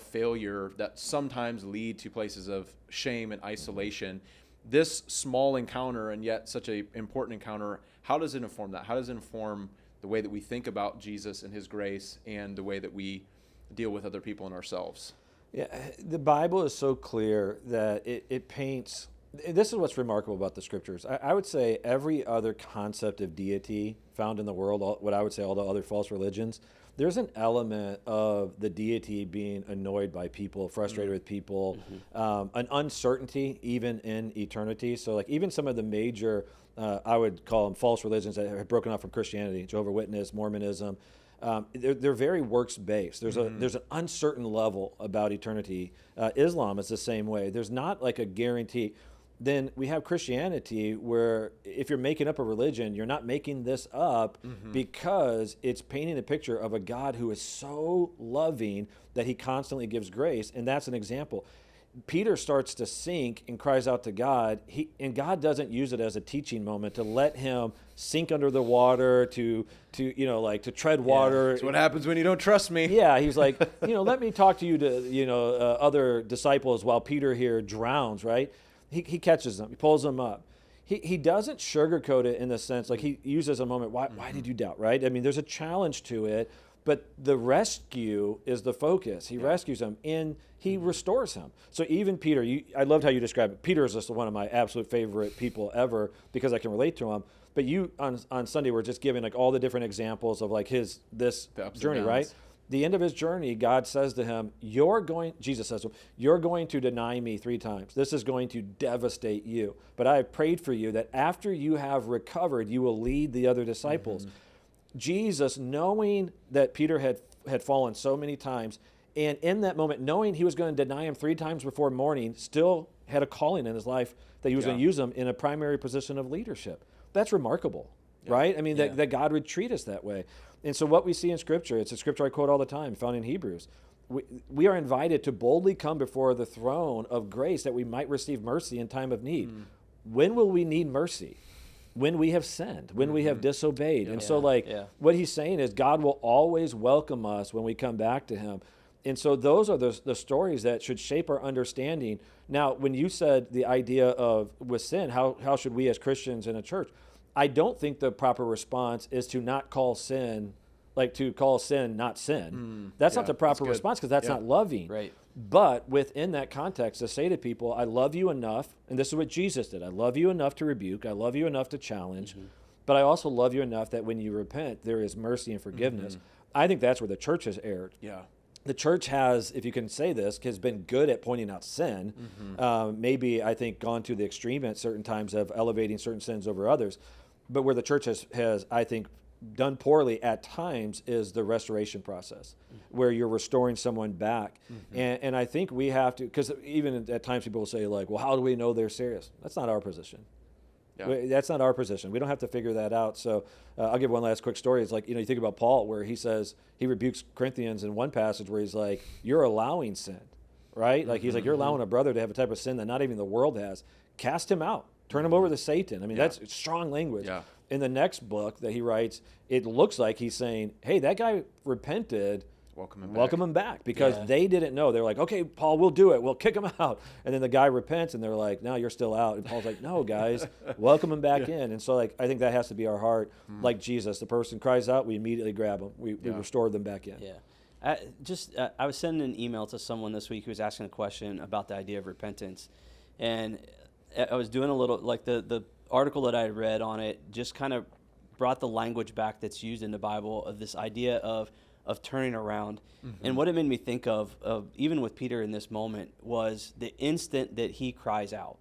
failure that sometimes lead to places of shame and isolation. This small encounter, and yet such an important encounter, how does it inform that? How does it inform the way that we think about Jesus and his grace and the way that we deal with other people and ourselves? Yeah, the Bible is so clear that it paints. This is what's remarkable about the scriptures. I would say every other concept of deity found in the world, what I would say all the other false religions, there's an element of the deity being annoyed by people, frustrated with people, an uncertainty even in eternity. So like even some of the major, I would call them false religions that have broken off from Christianity, Jehovah's Witness, Mormonism, they're very works-based. There's an uncertain level about eternity. Islam is the same way. There's not like a guarantee. Then we have Christianity, where if you're making up a religion, you're not making this up because it's painting a picture of a God who is so loving that he constantly gives grace. And that's an example. Peter starts to sink and cries out to God, and God doesn't use it as a teaching moment to let him sink under the water, to tread water. That's what happens when you don't trust me. Yeah, he's like, let me talk to you to, other disciples while Peter here drowns, right? He catches them, he pulls them up. He doesn't sugarcoat it in the sense, like he uses a moment, why did you doubt, right? I mean, there's a challenge to it, but the rescue is the focus. He rescues him and he restores him. So even Peter, I loved how you described it. Peter is just one of my absolute favorite people ever because I can relate to him. But you on Sunday were just giving like all the different examples of like this journey, right? The end of his journey, God says to him, Jesus says to him, you're going to deny me 3 times. This is going to devastate you. But I have prayed for you that after you have recovered, you will lead the other disciples. Jesus, knowing that Peter had fallen so many times, and in that moment, knowing he was going to deny him 3 times before morning, still had a calling in his life that he was going to use him in a primary position of leadership. That's remarkable, right? I mean, that God would treat us that way. And so what we see in Scripture, it's a scripture I quote all the time, found in Hebrews. We are invited to boldly come before the throne of grace that we might receive mercy in time of need. When will we need mercy? when we have sinned, when we have disobeyed. And so Yeah. what he's saying is God will always welcome us when we come back to him. And so those are the stories that should shape our understanding. Now, when you said the idea of with sin, how should we as Christians in a church? I don't think the proper response is to not call sin, like to call sin not sin. That's not the proper response, because that's not loving. Right. But within that context, to say to people, I love you enough, and this is what Jesus did. I love you enough to rebuke. I love you enough to challenge. But I also love you enough that when you repent, there is mercy and forgiveness. I think that's where the church has erred. Yeah. The church has, if you can say this, has been good at pointing out sin. Maybe, I think, gone to the extreme at certain times of elevating certain sins over others. But where the church has, I think, done poorly at times is the restoration process, where you're restoring someone back. And I think we have to, because even at times people will say, like, well, how do we know they're serious? That's not our position. That's not our position. We don't have to figure that out. So I'll give one last quick story. It's like, you think about Paul, where he says, he rebukes Corinthians in one passage where he's like, you're allowing sin, right? Like he's like, you're allowing a brother to have a type of sin that not even the world has. Cast him out. Turn him over to Satan. I mean, that's strong language. In the next book that he writes, it looks like he's saying, hey, that guy repented. Welcome him back, because they didn't know. They're like, okay, Paul, we'll do it. We'll kick him out. And then the guy repents, and they're like, no, you're still out. And Paul's like, no, guys, welcome him back in. And so, like, I think that has to be our heart. Like Jesus, the person cries out, we immediately grab them. We restore them back in. Yeah. I was sending an email to someone this week who was asking a question about the idea of repentance. And I was doing a little, like the article that I had read on it just kind of brought the language back that's used in the Bible of this idea of turning around. And what it made me think of even with Peter in this moment, was the instant that he cries out.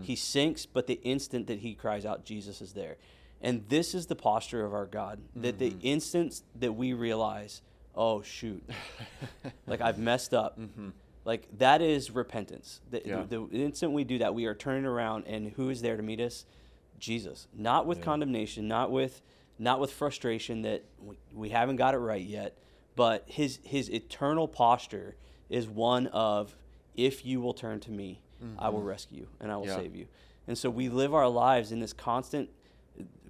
He sinks, but the instant that he cries out, Jesus is there. And this is the posture of our God, that the instant that we realize, oh, shoot, like I've messed up, like that is repentance. The instant we do that, we are turning around, and who is there to meet us? Jesus. Not with condemnation, not with frustration that we haven't got it right yet, but his eternal posture is one of, if you will turn to me, I will rescue you and I will save you. And so we live our lives in this constant,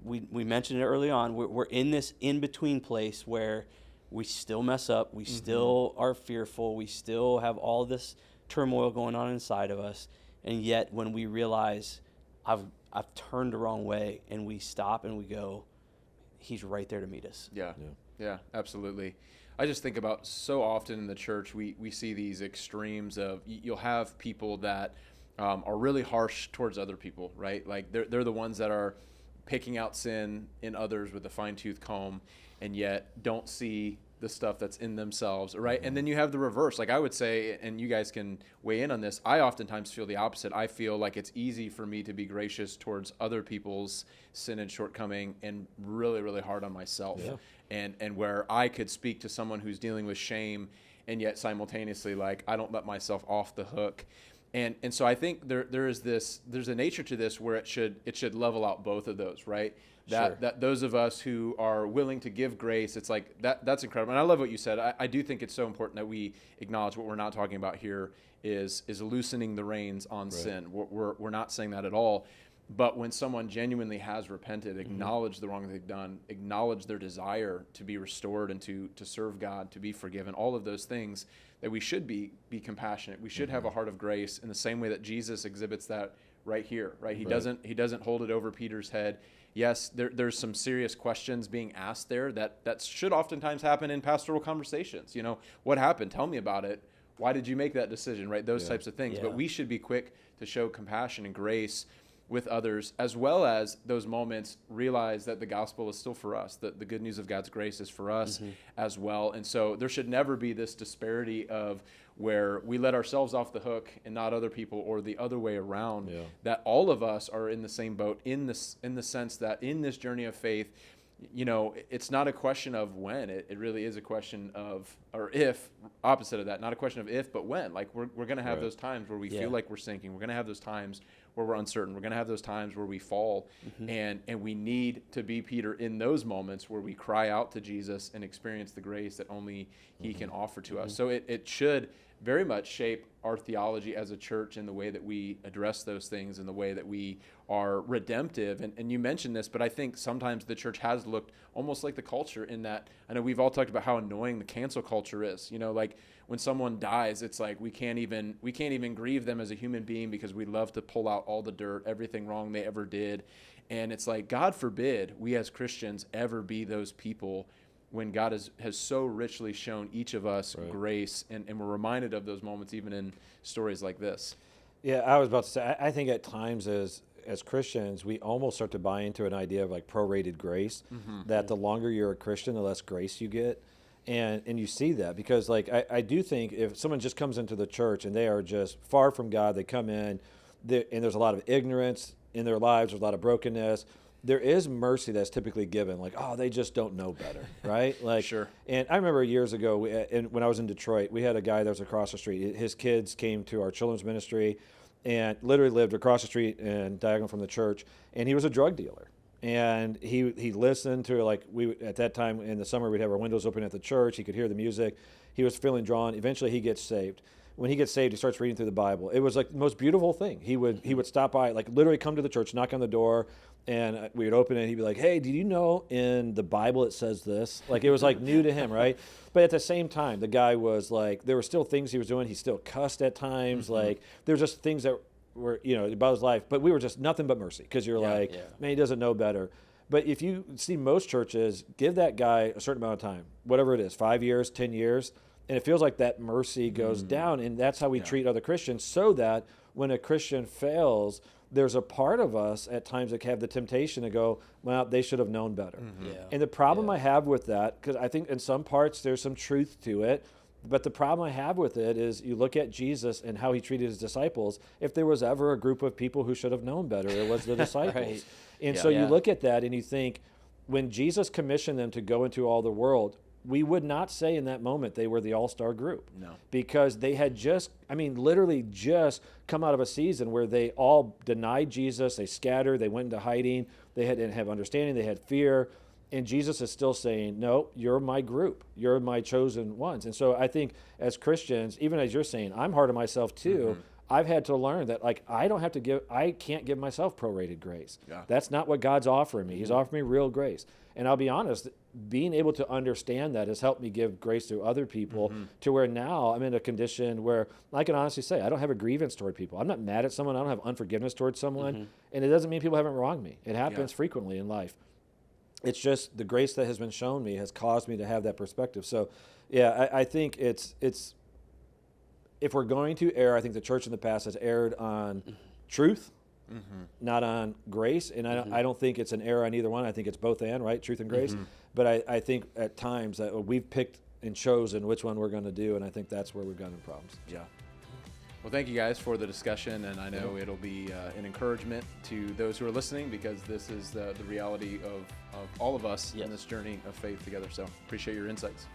we mentioned it early on, we're in this in-between place where we still mess up, we still are fearful, we still have all this turmoil going on inside of us, and yet when we realize I've turned the wrong way, and we stop and we go, he's right there to meet us. Yeah, absolutely. I just think about so often in the church, we see these extremes of, you'll have people that are really harsh towards other people, right? Like they're the ones that are picking out sin in others with a fine-tooth comb, and yet don't see the stuff that's in themselves, right? And then you have the reverse. Like I would say, and you guys can weigh in on this, I oftentimes feel the opposite. I feel like it's easy for me to be gracious towards other people's sin and shortcoming, and really, really hard on myself. And where I could speak to someone who's dealing with shame, and yet simultaneously, like, I don't let myself off the hook. And so I think there's a nature to this where it should level out both of those, right? That those of us who are willing to give grace, it's like that's incredible. And I love what you said. I do think it's so important that we acknowledge what we're not talking about here is loosening the reins on sin. We're not saying that at all. But when someone genuinely has repented, acknowledge the wrong they've done, acknowledge their desire to be restored and to serve God, to be forgiven, all of those things, that we should be compassionate. We should have a heart of grace in the same way that Jesus exhibits that right here, right? He doesn't hold it over Peter's head. Yes, there's some serious questions being asked there that should oftentimes happen in pastoral conversations. What happened? Tell me about it. Why did you make that decision, right? Those types of things. But we should be quick to show compassion and grace with others, as well as those moments realize that the gospel is still for us, that the good news of God's grace is for us as well. And so there should never be this disparity of where we let ourselves off the hook and not other people, or the other way around, that all of us are in the same boat in the sense that in this journey of faith, it's not a question of when, it really is a question of, or if, opposite of that, not a question of if, but when. Like we're going to have those times where we feel like we're sinking. We're going to have those times where we're uncertain. We're going to have those times where we fall, and we need to be Peter in those moments where we cry out to Jesus and experience the grace that only he can offer to us. So it should very much shape our theology as a church and the way that we address those things and the way that we are redemptive. And you mentioned this, but I think sometimes the church has looked almost like the culture in that, I know we've all talked about how annoying the cancel culture is. You know, like when someone dies, it's like we can't even grieve them as a human being because we love to pull out all the dirt, everything wrong they ever did. And it's like, God forbid we as Christians ever be those people when God has so richly shown each of us grace, and we're reminded of those moments even in stories like this. Yeah, I was about to say, I think at times as Christians, we almost start to buy into an idea of like prorated grace, that the longer you're a Christian, the less grace you get. And you see that because like I do think if someone just comes into the church and they are just far from God, they come in and there's a lot of ignorance in their lives, there's a lot of brokenness. There is mercy that's typically given, like, oh, they just don't know better, right? Like, Sure. And I remember years ago, when I was in Detroit, we had a guy that was across the street. His kids came to our children's ministry and literally lived across the street and diagonal from the church, and he was a drug dealer. And he listened to, like, at that time in the summer, we'd have our windows open at the church. He could hear the music. He was feeling drawn. Eventually, he gets saved. When he gets saved, he starts reading through the Bible. It was like the most beautiful thing. He would stop by, like literally come to the church, knock on the door, and we would open it, and he'd be like, hey, did you know in the Bible it says this? Like, it was like new to him, right? But at the same time, the guy was like, there were still things he was doing. He still cussed at times. Like, there were just things that were, about his life. But we were just nothing but mercy because you're man, he doesn't know better. But if you see most churches, give that guy a certain amount of time, whatever it is, 5 years, 10 years, and it feels like that mercy goes down. And that's how we treat other Christians, so that when a Christian fails, there's a part of us at times that have the temptation to go, well, they should have known better. And the problem I have with that, because I think in some parts there's some truth to it, but the problem I have with it is you look at Jesus and how he treated his disciples. If there was ever a group of people who should have known better, it was the disciples. And so you look at that and you think, when Jesus commissioned them to go into all the world, we would not say in that moment they were the all-star group. No. Because they had literally just come out of a season where they all denied Jesus, they scattered, they went into hiding, they didn't have understanding, they had fear, and Jesus is still saying, no, you're my group, you're my chosen ones. And so I think as Christians, even as you're saying, I'm hard on myself too, I've had to learn that I can't give myself prorated grace. Yeah. That's not what God's offering me. He's offering me real grace. And I'll be honest, being able to understand that has helped me give grace to other people to where now I'm in a condition where I can honestly say I don't have a grievance toward people. I'm not mad at someone. I don't have unforgiveness towards someone. And it doesn't mean people haven't wronged me. It happens frequently in life. It's just the grace that has been shown me has caused me to have that perspective. So, I think it's if we're going to err, I think the church in the past has erred on truth, not on grace. And I don't think it's an error on either one. I think it's both and, right? Truth and grace. But I think at times that we've picked and chosen which one we're going to do, and I think that's where we've gotten in problems. Yeah. Well, thank you guys for the discussion, and I know it'll be an encouragement to those who are listening, because this is the reality of all of us in this journey of faith together. So appreciate your insights.